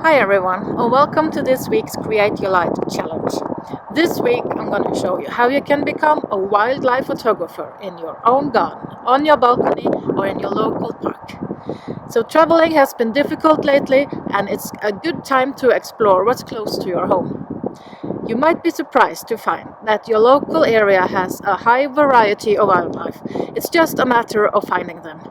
Hi everyone, and welcome to this week's Create Your Light challenge. This week I'm going to show you how you can become a wildlife photographer in your own garden, on your balcony or in your local park. So traveling has been difficult lately and it's a good time to explore what's close to your home. You might be surprised to find that your local area has a high variety of wildlife. It's just a matter of finding them.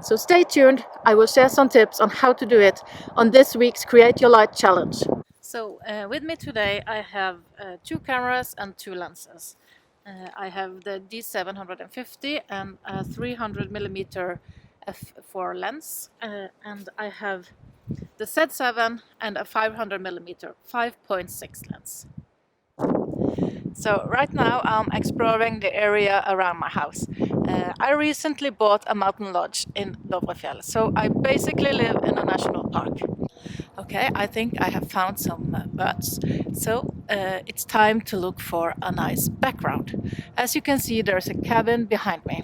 So stay tuned, I will share some tips on how to do it on this week's Create Your Light challenge. So with me today I have two cameras and two lenses. I have the D750 and a 300mm f4 lens, and I have the Z7 and a 500mm 5.6 lens. So right now I'm exploring the area around my house. I recently bought a mountain lodge in Dovrefjell, so I basically live in a national park. Okay, I think I have found some birds, so it's time to look for a nice background. As you can see, there's a cabin behind me,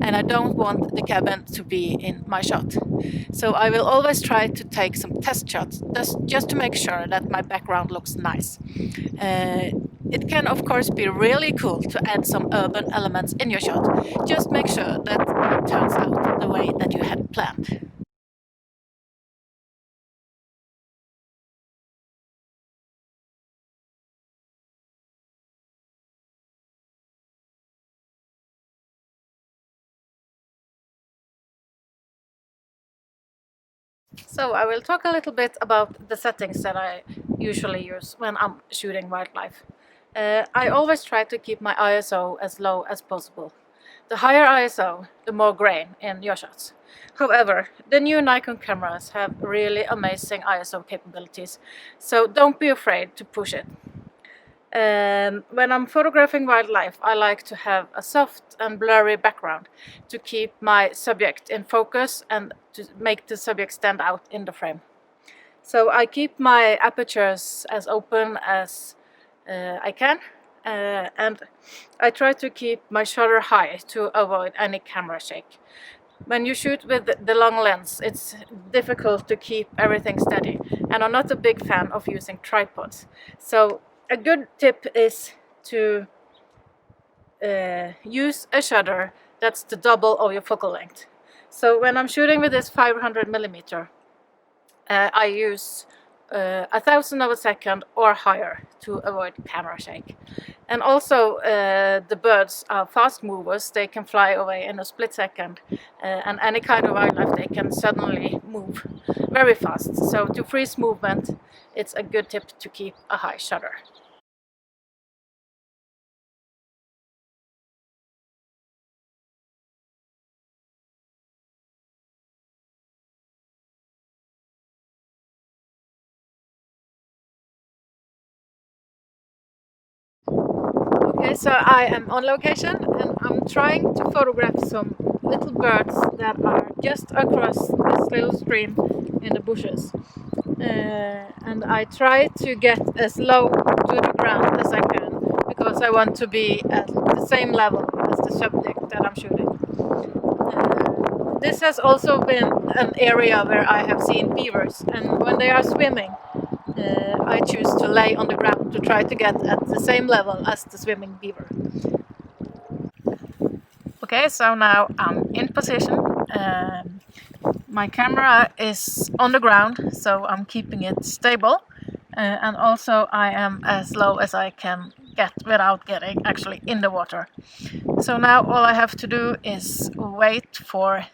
and I don't want the cabin to be in my shot. So I will always try to take some test shots just to make sure that my background looks nice. It can of course be really cool to add some urban elements in your shot. Just make sure that it turns out the way that you had planned. So I will talk a little bit about the settings that I usually use when I'm shooting wildlife. I always try to keep my ISO as low as possible. The higher ISO, the more grain in your shots. However, the new Nikon cameras have really amazing ISO capabilities, so don't be afraid to push it. When I'm photographing wildlife, I like to have a soft and blurry background to keep my subject in focus and to make the subject stand out in the frame. So I keep my apertures as open as I can, and I try to keep my shutter high to avoid any camera shake. When you shoot with the long lens, it's difficult to keep everything steady, and I'm not a big fan of using tripods. So a good tip is to use a shutter that's the double of your focal length. So when I'm shooting with this 500mm, I use 1,000 of a second or higher to avoid camera shake. And also the birds are fast movers, they can fly away in a split second, and any kind of wildlife they can suddenly move very fast. So to freeze movement, it's a good tip to keep a high shutter. Okay, so I am on location and I'm trying to photograph some little birds that are just across this little stream in the bushes. And I try to get as low to the ground as I can because I want to be at the same level as the subject that I'm shooting. This has also been an area where I have seen beavers, and when they are swimming, I choose to lay on the ground to try to get at the same level as the swimming beaver. Okay, so now I'm in position. My camera is on the ground, so I'm keeping it stable. And also I am as low as I can get without getting actually in the water. So now all I have to do is wait for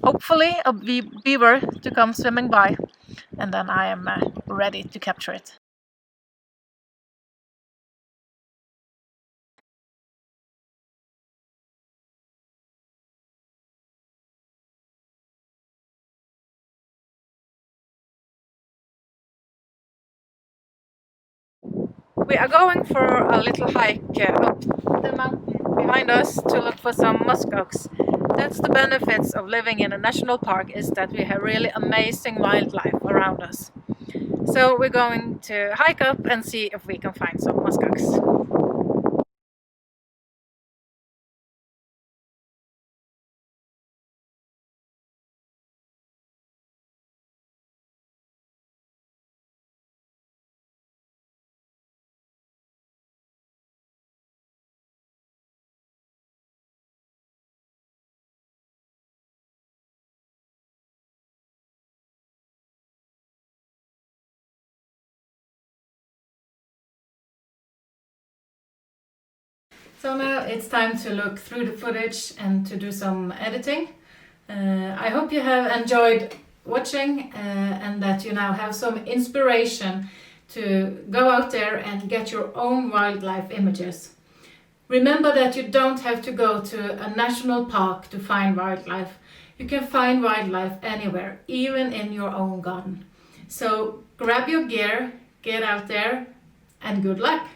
hopefully a beaver to come swimming by, and then I am ready to capture it. We are going for a little hike up the mountain behind us to look for some muskox. That's the benefits of living in a national park, is that we have really amazing wildlife around us. So we're going to hike up and see if we can find some muskox. So now it's time to look through the footage and to do some editing. I hope you have enjoyed watching and that you now have some inspiration to go out there and get your own wildlife images. Remember that you don't have to go to a national park to find wildlife. You can find wildlife anywhere, even in your own garden. So grab your gear, get out there, and good luck!